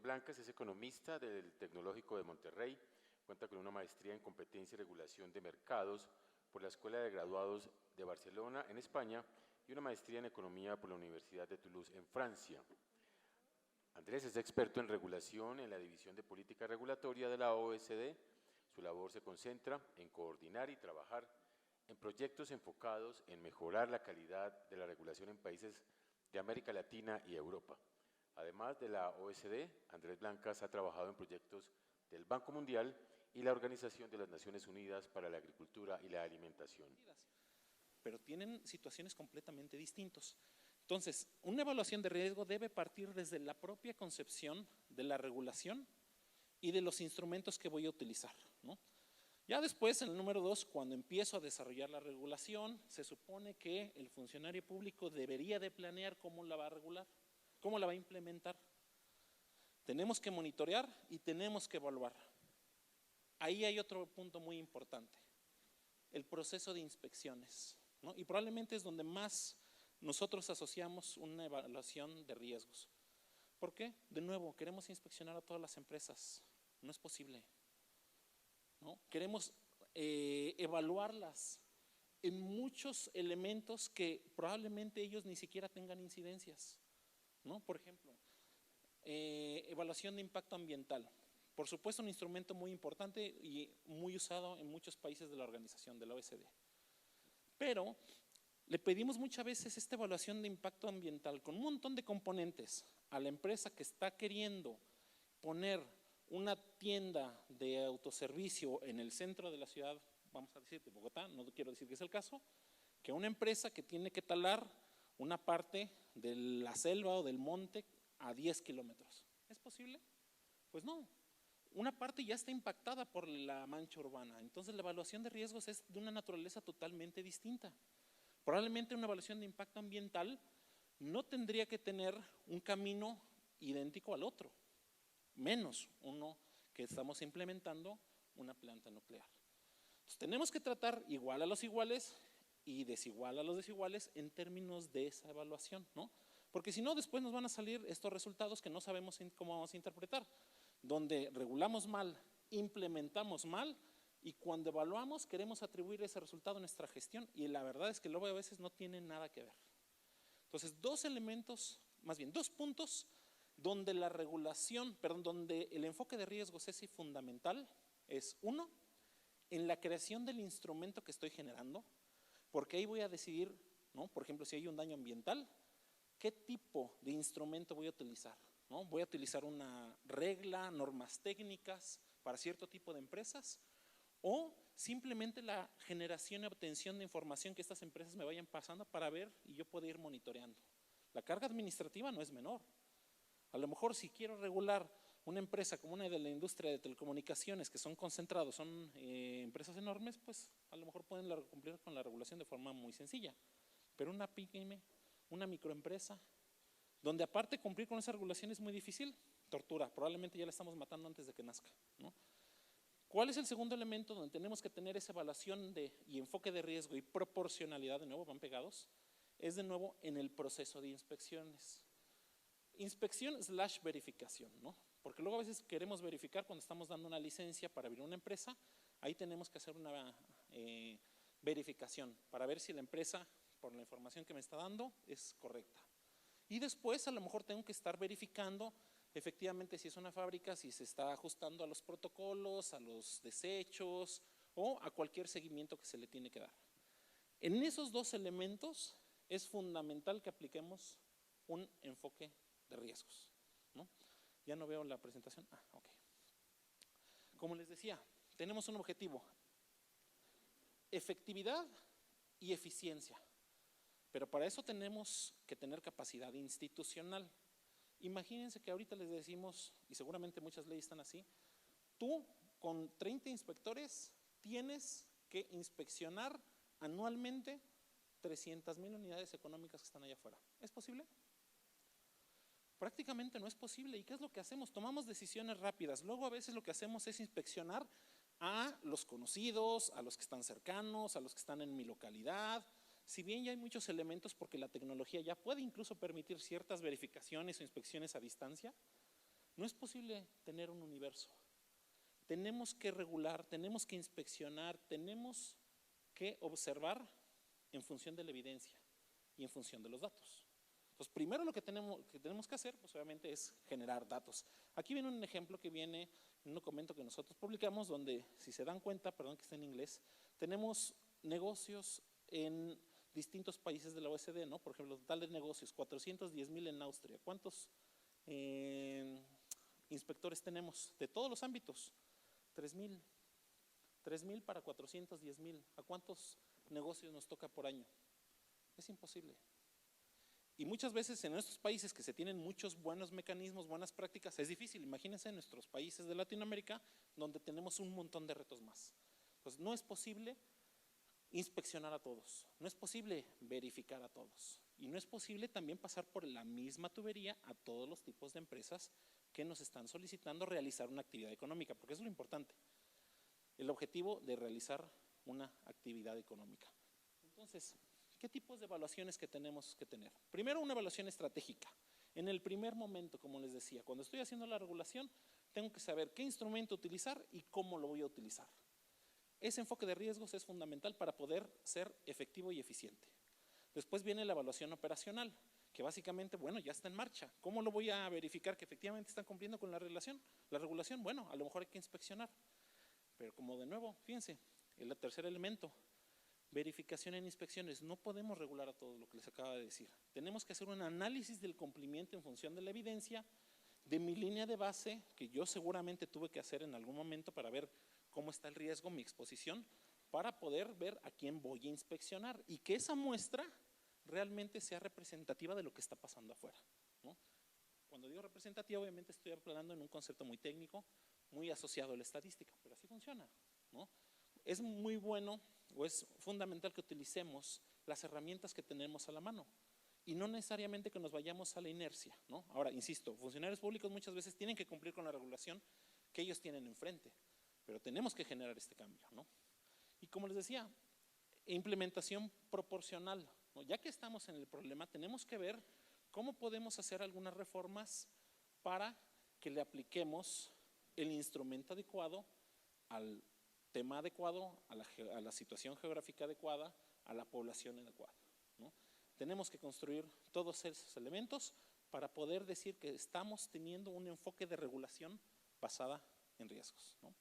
Blancas es economista del Tecnológico de Monterrey, cuenta con una maestría en competencia y regulación de mercados por la Escuela de Graduados de Barcelona, en España, y una maestría en economía por la Universidad de Toulouse, en Francia. Andrés es experto en regulación en la División de Política Regulatoria de la OECD. Su labor se concentra en coordinar y trabajar en proyectos enfocados en mejorar la calidad de la regulación en países de América Latina y Europa. Además de la OECD, Andrés Blancas ha trabajado en proyectos del Banco Mundial y la Organización de las Naciones Unidas para la Agricultura y la Alimentación. Pero tienen situaciones completamente distintas. Entonces, una evaluación de riesgo debe partir desde la propia concepción de la regulación y de los instrumentos que voy a utilizar, ¿no? Ya después, en el número 2, cuando empiezo a desarrollar la regulación, se supone que el funcionario público debería de planear cómo la va a regular, cómo la va a implementar. Tenemos que monitorear y tenemos que evaluar. Ahí hay otro punto muy importante, el proceso de inspecciones, ¿no? Y probablemente es donde más nosotros asociamos una evaluación de riesgos. ¿Por qué? De nuevo, queremos inspeccionar a todas las empresas, no es posible, ¿no? Queremos evaluarlas en muchos elementos que probablemente ellos ni siquiera tengan incidencias, ¿no? Por ejemplo, evaluación de impacto ambiental. Por supuesto, un instrumento muy importante y muy usado en muchos países de la organización, de la OECD. Pero le pedimos muchas veces esta evaluación de impacto ambiental con un montón de componentes a la empresa que está queriendo poner una tienda de autoservicio en el centro de la ciudad, vamos a decir de Bogotá, no quiero decir que es el caso, que una empresa que tiene que talar una parte de la selva o del monte a 10 kilómetros. ¿Es posible? Pues no. Una parte ya está impactada por la mancha urbana, entonces la evaluación de riesgos es de una naturaleza totalmente distinta. Probablemente una evaluación de impacto ambiental no tendría que tener un camino idéntico al otro, menos uno que estamos implementando una planta nuclear. Entonces, tenemos que tratar igual a los iguales y desigual a los desiguales en términos de esa evaluación, ¿no? Porque si no, después nos van a salir estos resultados que no sabemos cómo vamos a interpretar, donde regulamos mal, implementamos mal y cuando evaluamos queremos atribuir ese resultado a nuestra gestión y la verdad es que luego a veces no tiene nada que ver. Entonces, dos elementos, más bien dos puntos donde la regulación, perdón, donde el enfoque de riesgos es fundamental es uno, en la creación del instrumento que estoy generando, porque ahí voy a decidir, ¿no? Por ejemplo, si hay un daño ambiental, ¿qué tipo de instrumento voy a utilizar? ¿No? ¿Voy a utilizar una regla, normas técnicas para cierto tipo de empresas? ¿O simplemente la generación y obtención de información que estas empresas me vayan pasando para ver y yo pueda ir monitoreando? La carga administrativa no es menor. A lo mejor si quiero regular una empresa como una de la industria de telecomunicaciones que son concentrados, son empresas enormes, pues a lo mejor pueden cumplir con la regulación de forma muy sencilla. Pero una pyme, una microempresa, donde aparte cumplir con esa regulación es muy difícil, tortura, probablemente ya la estamos matando antes de que nazca, ¿no? ¿Cuál es el segundo elemento donde tenemos que tener esa evaluación y enfoque de riesgo y proporcionalidad, de nuevo van pegados? Es de nuevo en el proceso de inspecciones. Inspección / verificación, ¿no? Porque luego a veces queremos verificar cuando estamos dando una licencia para abrir una empresa, ahí tenemos que hacer una verificación para ver si la empresa, por la información que me está dando, es correcta. Y después a lo mejor tengo que estar verificando efectivamente si es una fábrica, si se está ajustando a los protocolos, a los desechos o a cualquier seguimiento que se le tiene que dar. En esos dos elementos es fundamental que apliquemos un enfoque de riesgos, ¿no? Ya no veo la presentación. Ok. Como les decía, tenemos un objetivo: efectividad y eficiencia. Pero para eso tenemos que tener capacidad institucional. Imagínense que ahorita les decimos, y seguramente muchas leyes están así, tú con 30 inspectores tienes que inspeccionar anualmente 300,000 unidades económicas que están allá afuera. ¿Es posible? Prácticamente no es posible. ¿Y qué es lo que hacemos? Tomamos decisiones rápidas. Luego a veces lo que hacemos es inspeccionar a los conocidos, a los que están cercanos, a los que están en mi localidad. Si bien ya hay muchos elementos porque la tecnología ya puede incluso permitir ciertas verificaciones o inspecciones a distancia, No es posible tener un universo. Tenemos que regular, tenemos que inspeccionar, tenemos que observar en función de la evidencia y en función de los datos. Entonces, primero lo que tenemos que hacer, pues obviamente, es generar datos. Aquí viene un ejemplo que viene en un documento que nosotros publicamos, donde, si se dan cuenta, perdón que está en inglés, tenemos negocios en distintos países de la OECD, ¿no? Por ejemplo, total de negocios, 410,000 en Austria. ¿Cuántos inspectores tenemos? De todos los ámbitos, 3,000. 3,000 para 410,000. ¿A cuántos negocios nos toca por año? Es imposible. Y muchas veces en estos países que se tienen muchos buenos mecanismos, buenas prácticas, es difícil. Imagínense en nuestros países de Latinoamérica, donde tenemos un montón de retos más. Pues no es posible inspeccionar a todos, no es posible verificar a todos, y no es posible también pasar por la misma tubería a todos los tipos de empresas que nos están solicitando realizar una actividad económica, porque eso es lo importante, el objetivo de realizar una actividad económica. Entonces, ¿qué tipos de evaluaciones que tenemos que tener? Primero, una evaluación estratégica. En el primer momento, como les decía, cuando estoy haciendo la regulación, tengo que saber qué instrumento utilizar y cómo lo voy a utilizar. Ese enfoque de riesgos es fundamental para poder ser efectivo y eficiente. Después viene la evaluación operacional, que básicamente, bueno, ya está en marcha. ¿Cómo lo voy a verificar que efectivamente están cumpliendo con la regulación? Bueno, a lo mejor hay que inspeccionar. Pero como de nuevo, fíjense, el tercer elemento, verificación en inspecciones. No podemos regular a todo lo que les acaba de decir. Tenemos que hacer un análisis del cumplimiento en función de la evidencia, de mi línea de base, que yo seguramente tuve que hacer en algún momento para ver cómo está el riesgo, mi exposición, para poder ver a quién voy a inspeccionar y que esa muestra realmente sea representativa de lo que está pasando afuera, ¿no? Cuando digo representativa, obviamente estoy hablando en un concepto muy técnico, muy asociado a la estadística, pero así funciona, ¿no? Es muy bueno o es fundamental que utilicemos las herramientas que tenemos a la mano y no necesariamente que nos vayamos a la inercia, ¿no? Ahora, insisto, funcionarios públicos muchas veces tienen que cumplir con la regulación que ellos tienen enfrente, pero tenemos que generar este cambio, ¿no? Y como les decía, implementación proporcional, ¿no? Ya que estamos en el problema, tenemos que ver cómo podemos hacer algunas reformas para que le apliquemos el instrumento adecuado al tema adecuado, a la situación geográfica adecuada, a la población adecuada, ¿no? Tenemos que construir todos esos elementos para poder decir que estamos teniendo un enfoque de regulación basada en riesgos, ¿no?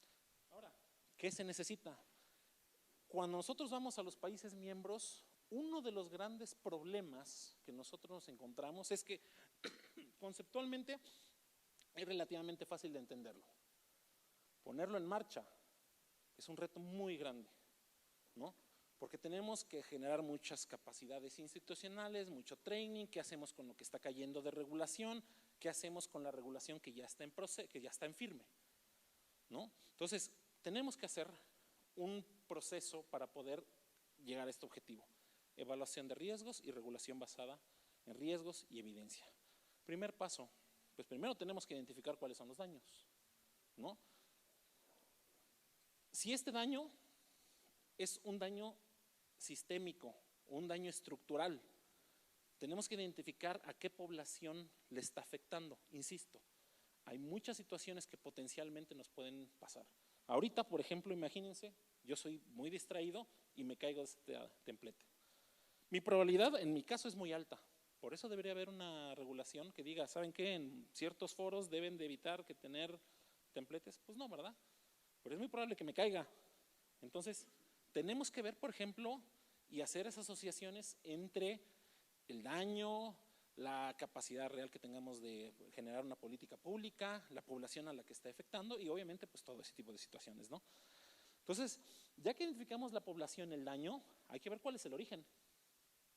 Ahora, ¿qué se necesita? Cuando nosotros vamos a los países miembros, uno de los grandes problemas que nosotros nos encontramos es que conceptualmente es relativamente fácil de entenderlo. Ponerlo en marcha es un reto muy grande, ¿no? Porque tenemos que generar muchas capacidades institucionales, mucho training. ¿Qué hacemos con lo que está cayendo de regulación? ¿Qué hacemos con la regulación que ya está en proceso, que ya está en firme, ¿no? Entonces, tenemos que hacer un proceso para poder llegar a este objetivo. Evaluación de riesgos y regulación basada en riesgos y evidencia. Primer paso, pues primero tenemos que identificar cuáles son los daños, ¿no? Si este daño es un daño sistémico, un daño estructural, tenemos que identificar a qué población le está afectando. Insisto, hay muchas situaciones que potencialmente nos pueden pasar. Ahorita, por ejemplo, imagínense, yo soy muy distraído y me caigo de este templete. Mi probabilidad, en mi caso, es muy alta. Por eso debería haber una regulación que diga, ¿saben qué? En ciertos foros deben de evitar que tener templetes. Pues no, ¿verdad? Pero es muy probable que me caiga. Entonces, tenemos que ver, por ejemplo, y hacer esas asociaciones entre el daño, la capacidad real que tengamos de generar una política pública, la población a la que está afectando y obviamente pues todo ese tipo de situaciones, ¿no? Entonces, ya que identificamos la población, el daño, hay que ver cuál es el origen,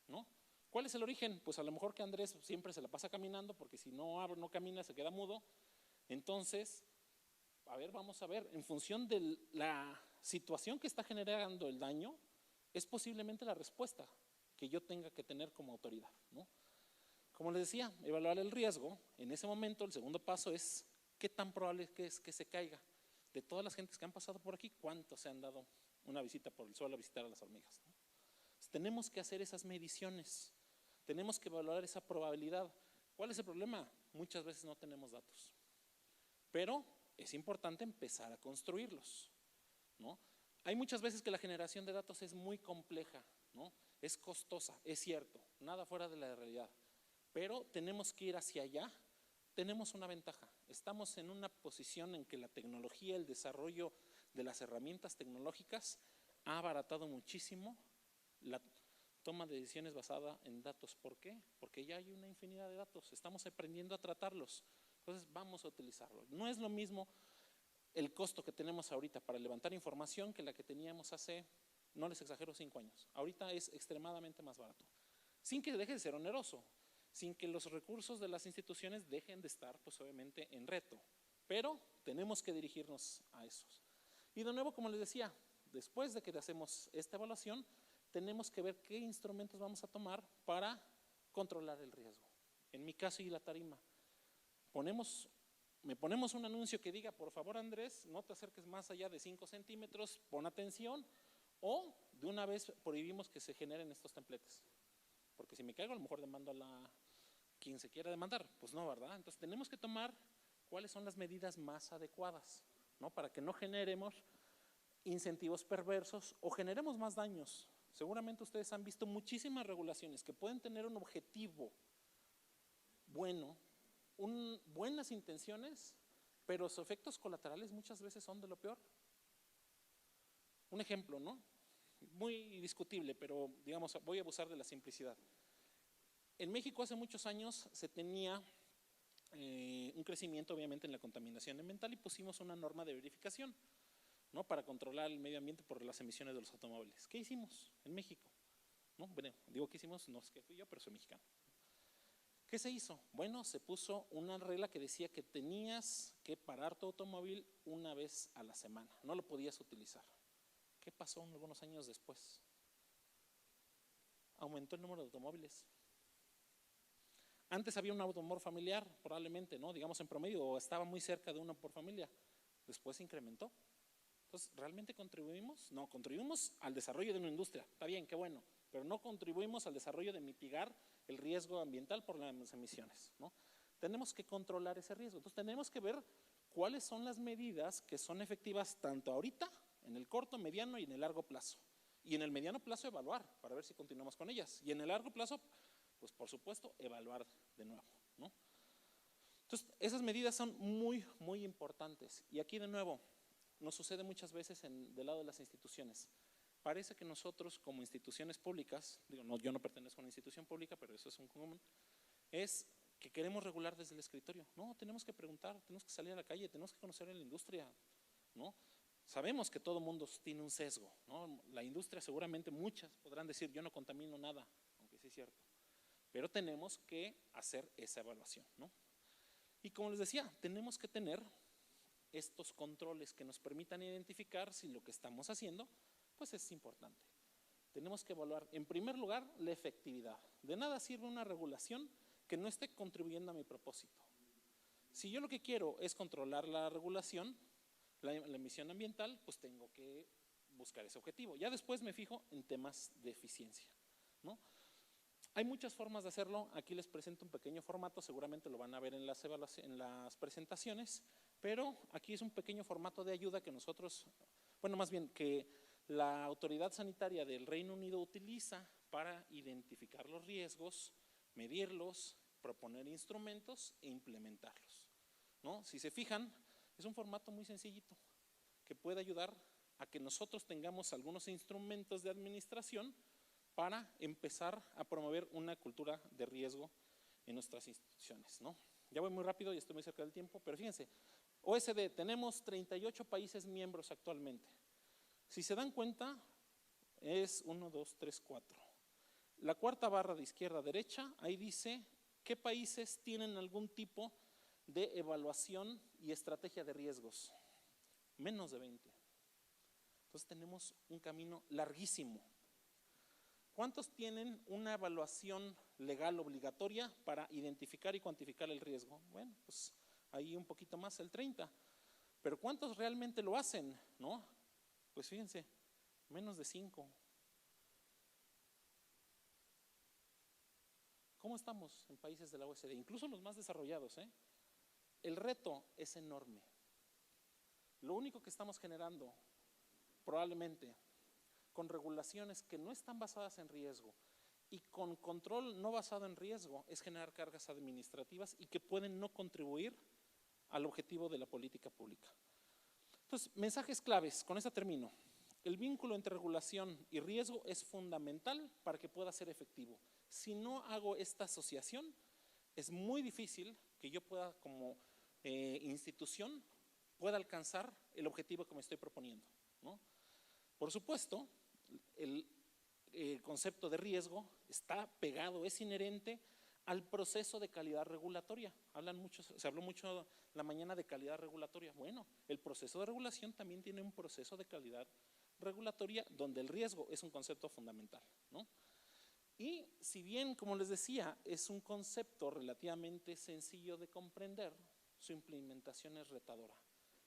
¿no? ¿Cuál es el origen? Pues a lo mejor que Andrés siempre se la pasa caminando porque si no camina se queda mudo. Entonces, a ver, vamos a ver, en función de la situación que está generando el daño, es posiblemente la respuesta que yo tenga que tener como autoridad, ¿no? Como les decía, evaluar el riesgo. En ese momento, el segundo paso es qué tan probable es que se caiga. De todas las gentes que han pasado por aquí, ¿cuántos se han dado una visita por el suelo a visitar a las hormigas, ¿no? Entonces, tenemos que hacer esas mediciones, tenemos que evaluar esa probabilidad. ¿Cuál es el problema? Muchas veces no tenemos datos. pero es importante empezar a construirlos, ¿no? Hay muchas veces que la generación de datos es muy compleja, ¿no? Es costosa, es cierto, nada fuera de la realidad, pero tenemos que ir hacia allá. Tenemos una ventaja, estamos en una posición en que la tecnología, el desarrollo de las herramientas tecnológicas ha abaratado muchísimo la toma de decisiones basada en datos. ¿Por qué? Porque ya hay una infinidad de datos, estamos aprendiendo a tratarlos, entonces vamos a utilizarlo. No es lo mismo el costo que tenemos ahorita para levantar información que la que teníamos hace, no les exagero, 5 años. Ahorita es extremadamente más barato, sin que deje de ser oneroso, sin que los recursos de las instituciones dejen de estar, pues obviamente, en reto. Pero tenemos que dirigirnos a esos. Y de nuevo, como les decía, después de que hacemos esta evaluación, tenemos que ver qué instrumentos vamos a tomar para controlar el riesgo. En mi caso y la tarima, me ponemos un anuncio que diga, por favor Andrés, no te acerques más allá de 5 centímetros, pon atención, o de una vez prohibimos que se generen estos templates. Porque si me caigo, a lo mejor demando a quien se quiera demandar. Pues no, ¿verdad? Entonces tenemos que tomar cuáles son las medidas más adecuadas, ¿no? Para que no generemos incentivos perversos o generemos más daños. Seguramente ustedes han visto muchísimas regulaciones que pueden tener un objetivo bueno, buenas intenciones, pero sus efectos colaterales muchas veces son de lo peor. Un ejemplo, ¿no? Muy discutible, pero digamos, voy a abusar de la simplicidad. En México hace muchos años se tenía un crecimiento obviamente en la contaminación ambiental y pusimos una norma de verificación, ¿no? Para controlar el medio ambiente por las emisiones de los automóviles. ¿Qué hicimos en México? ¿No? Bueno, digo que hicimos, no es que fui yo, pero soy mexicano. ¿Qué se hizo? Bueno, se puso una regla que decía que tenías que parar tu automóvil una vez a la semana, no lo podías utilizar. ¿Qué pasó algunos años después? Aumentó el número de automóviles. Antes había un automóvil familiar, probablemente, ¿no? Digamos en promedio, o estaba muy cerca de uno por familia. Después se incrementó. Entonces, ¿realmente contribuimos? No, contribuimos al desarrollo de una industria. Está bien, qué bueno, pero no contribuimos al desarrollo de mitigar el riesgo ambiental por las emisiones, ¿no? Tenemos que controlar ese riesgo. Entonces, tenemos que ver cuáles son las medidas que son efectivas tanto ahorita, en el corto, mediano y en el largo plazo. Y en el mediano plazo evaluar para ver si continuamos con ellas. Y en el largo plazo, pues por supuesto, evaluar de nuevo, ¿no? Entonces, esas medidas son muy, muy importantes. Y aquí de nuevo, nos sucede muchas veces del lado de las instituciones. Parece que nosotros como instituciones públicas, digo, no, yo no pertenezco a una institución pública, pero eso es un común, es que queremos regular desde el escritorio. No, tenemos que preguntar, tenemos que salir a la calle, tenemos que conocer a la industria, ¿no? Sabemos que todo mundo tiene un sesgo, ¿no? La industria seguramente muchas podrán decir yo no contamino nada, aunque sí es cierto, pero tenemos que hacer esa evaluación, ¿no? Y como les decía, tenemos que tener estos controles que nos permitan identificar si lo que estamos haciendo pues es importante. Tenemos que evaluar, en primer lugar, la efectividad. De nada sirve una regulación que no esté contribuyendo a mi propósito. Si yo lo que quiero es controlar la regulación, la emisión ambiental, pues tengo que buscar ese objetivo. Ya después me fijo en temas de eficiencia, ¿no? Hay muchas formas de hacerlo. Aquí les presento un pequeño formato, seguramente lo van a ver en las presentaciones, pero aquí es un pequeño formato de ayuda que nosotros, bueno, más bien que la autoridad sanitaria del Reino Unido utiliza para identificar los riesgos, medirlos, proponer instrumentos e implementarlos, ¿no? Si se fijan, es un formato muy sencillito que puede ayudar a que nosotros tengamos algunos instrumentos de administración para empezar a promover una cultura de riesgo en nuestras instituciones, ¿no? Ya voy muy rápido y estoy muy cerca del tiempo, pero fíjense, OSD, tenemos 38 países miembros actualmente. Si se dan cuenta, es 1, 2, 3, 4. La cuarta barra de izquierda a derecha, ahí dice qué países tienen algún tipo de evaluación y estrategia de riesgos. Menos de 20. Entonces tenemos un camino larguísimo. ¿Cuántos tienen una evaluación legal obligatoria para identificar y cuantificar el riesgo? Bueno, pues ahí un poquito más, el 30. Pero ¿cuántos realmente lo hacen? ¿No? Pues fíjense, menos de 5. ¿Cómo estamos en países de la OECD? Incluso los más desarrollados, ¿eh? el reto es enorme. Lo único que estamos generando, probablemente, con regulaciones que no están basadas en riesgo y con control no basado en riesgo, es generar cargas administrativas y que pueden no contribuir al objetivo de la política pública. Entonces, mensajes claves, con esto termino. El vínculo entre regulación y riesgo es fundamental para que pueda ser efectivo. Si no hago esta asociación, es muy difícil que yo pueda, como institución, pueda alcanzar el objetivo que me estoy proponiendo, ¿no? Por supuesto, el concepto de riesgo está pegado, es inherente al proceso de calidad regulatoria. Se habló mucho la mañana de calidad regulatoria. Bueno, el proceso de regulación también tiene un proceso de calidad regulatoria donde el riesgo es un concepto fundamental, ¿no? Y si bien, como les decía, es un concepto relativamente sencillo de comprender, su implementación es retadora.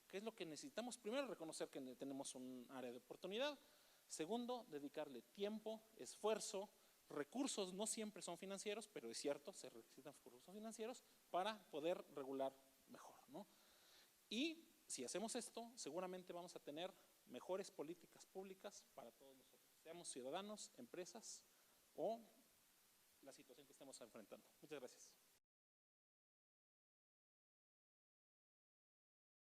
¿Qué es lo que necesitamos? Primero, reconocer que tenemos un área de oportunidad. Segundo, dedicarle tiempo, esfuerzo, recursos. No siempre son financieros, pero es cierto, se necesitan recursos financieros para poder regular mejor, ¿no? Y si hacemos esto, seguramente vamos a tener mejores políticas públicas para todos nosotros, seamos ciudadanos, empresas o la situación que estemos enfrentando. Muchas gracias.